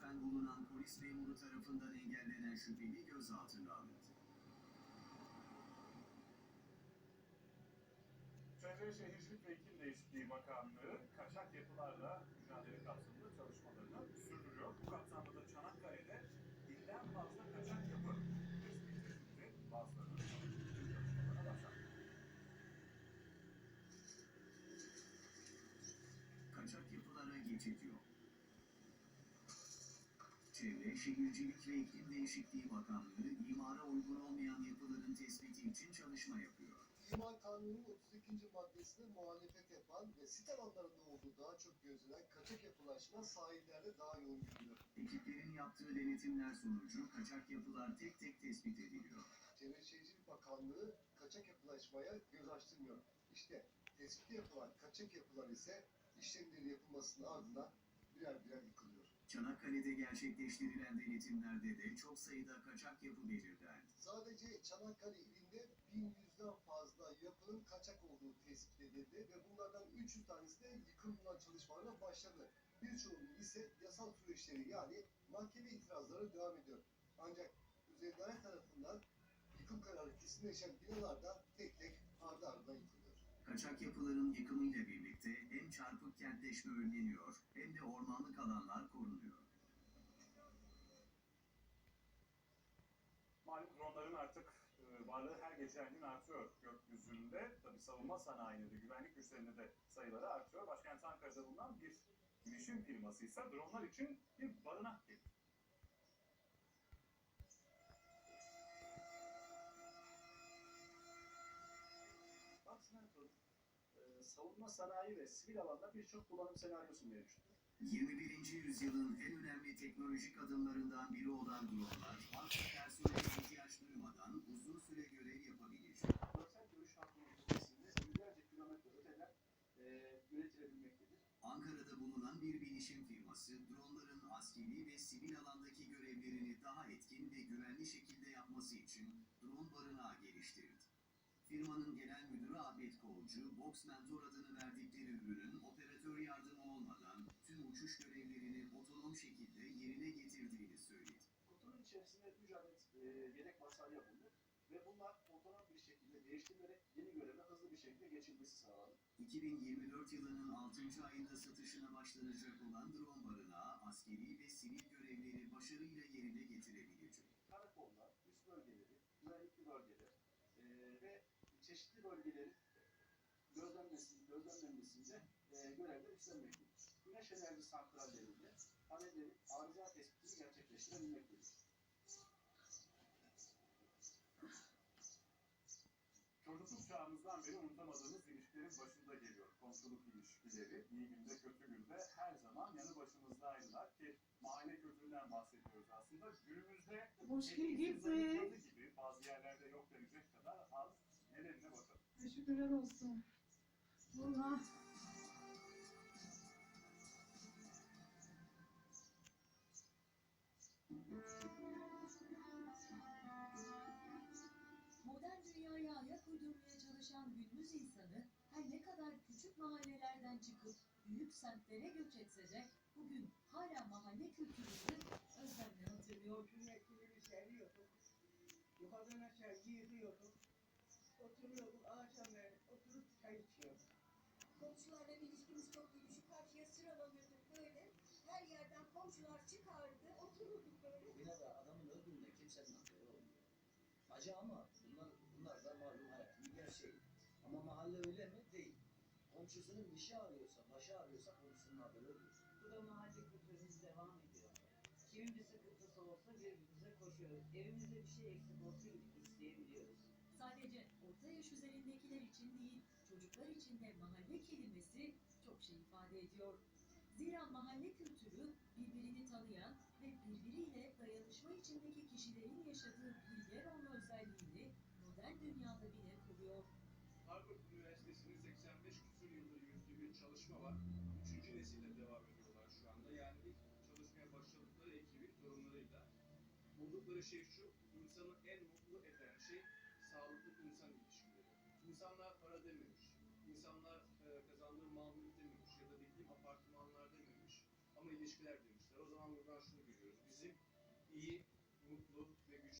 tesadüfen bulunan polis memuru tarafından engellenen şüpheli gözaltına alındı. Çevre Şehircilik ve İklim Değişikliği Bakanlığı kaçak yapılarla mücadele kapsamında çalışmalarını sürdürüyor. Bu kapsamda da Çanakkale'de binden fazla kaçak yapı tespit edildi. Bazılarının çalışmalarına başlandı. Kaçak yapılara geçit yok. Çevre, Şehircilik ve İklim Değişikliği Bakanlığı, imara uygun olmayan yapıların tespiti için çalışma yapıyor. İmar Kanunu'nun 32. maddesine muhalefet yapan ve sit alanlarında olduğu daha çok gözlenen kaçak yapılaşma sahillerde daha yoğun görülüyor. Ekiplerin yaptığı denetimler sonucu kaçak yapılar tek tek tespit ediliyor. Çevre Şehircilik Bakanlığı kaçak yapılaşmaya göz açtırmıyor. İşte tespit yapılan kaçak yapılar ise işlemleri yapılmasının ardından birer birer yıkılıyor. Çanakkale'de gerçekleştirilen denetimlerde de çok sayıda kaçak yapı belirlendi. Sadece Çanakkale ilinde 1100'den fazla yapının kaçak olduğu tespit edildi ve bunlardan 300 tanesi de yıkımla çalışmalarına başladı. Birçoğunun ise yasal süreçleri yani mahkeme itirazları devam ediyor. Ancak üzerinde tarafından yıkım kararı kesinleşen binalar da tek tek ardı ardına yıkılıyor. Kaçak yapıların yıkımıyla birlikte hem çarpık kentleşme önleniyor hem de ormanlık alanlar korunuyor. Malum dronların artık varlığı her geçen gün artıyor gökyüzünde. Tabii savunma sanayinde de güvenlik güçlerinde de sayıları artıyor. Başkent Ankara'da bulunan bir bilişim firması ise dronlar için bir barınak gibi. Bak Sniper, savunma sanayi ve sivil alanda birçok kullanım senaryosu mevcuttur. 21. yüzyılın en önemli teknolojik adımlarından biri olan dronlar, artık personele ihtiyaç duymadan uzun süre görev yapabilecek. Görsel görüş hakkının ötesinde yüzlerce kilometre öteler yönetilebilmektedir. Ankara'da bulunan bir bilişim firması, dronların askeri ve sivil alandaki görevlerini daha etkin ve güvenli şekilde yapması için drone barınağı geliştirdi. Firmanın genel müdürü Ahmet Kolcu, Box Mentor adını verdikleri ürünün operatör yardımı olmadan tüm uçuş görevlerini otonom şekilde yerine getirdiğini söyledi. Kutunun içerisinde 3 adet yedek batarya bulunur ve bunlar otonom bir şekilde değiştirilerek yeni göreve hızlı bir şekilde geçilmesi sağlanır. 2024 yılının 6. ayında satışına başlanacak olan drone barınağı, askeri ve sivil görevleri başarıyla yerine getirebilecek. Karakollar, üst bölgeleri, güvenlikli bölgeler ve çeşitli bölgelerin gözlemlenmesinde görevler üstlenmektedir. Güneş enerji santrallerinde panellerin arıza tespitini gerçekleştirebilmektedir. Çocukluk çağımızdan beri unutamadığımız ilişkilerin başında geliyor. Komşuluk ilişkileri iyi günde kötü günde her zaman yanı başımızdaydılar ki mahalle kültüründen bahsediyoruz aslında. Günümüzde Hoşgül gibi. zayıfladı gibi bazı yerlerde yok denecek kadar az. Nedenine bakalım. Şükürler olsun. Valla. Modern dünyaya ayak uydurmaya çalışan günümüz insanı her ne kadar küçük mahallelerden çıkıp büyük semtlere göç etse de bugün hala mahalle kültürünü özlemle hatırlıyor. Sürekli seriyorduk. Yukarıdan aşağı yığıyorduk. Oturuyorduk ağaçlarına, oturup çay içiyorduk. Komşularla ilişkimiz çok iyi. Şu karşıya sıralanırdık böyle. Her yerden komşular çıkardı. Otururduk böyle. Binada adamın öldüğünde kimsenin haberi olmuyor. Acı ama bunlar da malum hayatın bir gerçeği. Ama mahalle öyle mi? Değil. Komşusunun dişi ağrıyorsa, başı ağrıyorsa komşusunun haberi oluyor. Bu da mahalle kültürümüz devam ediyor. Kimin bir sıkıntısı olsa birbirimize koşuyoruz. Evimizde bir şey eksik olsa gidip isteyebiliyoruz. Sadece orta yaş üzerindekiler için değil, çocuklar için de mahalle kelimesi çok şey ifade ediyor. Zira mahalle kültürü birbirini tanıyan ve birbiriyle dayanışma içindeki kişilerin yaşadığı bir yer olma özelliğini modern dünyada bile koruyor. Harvard Üniversitesi'nin 85 küsur yıldır yürüttüğü bir çalışma var. 3. nesille devam ediyorlar şu anda. Yani ilk çalışmaya başladıkları ekibin torunlarıyla. Buldukları şey şu, insanı en mutlu eden şey sağlıklı insan ilişkileri. İnsanlar para dememiş, insanlar kazandığı mal mülk dememiş ya da bildiğim apartmanlar dememiş ama ilişkiler demişler. O zaman buradan şunu görüyoruz. iyi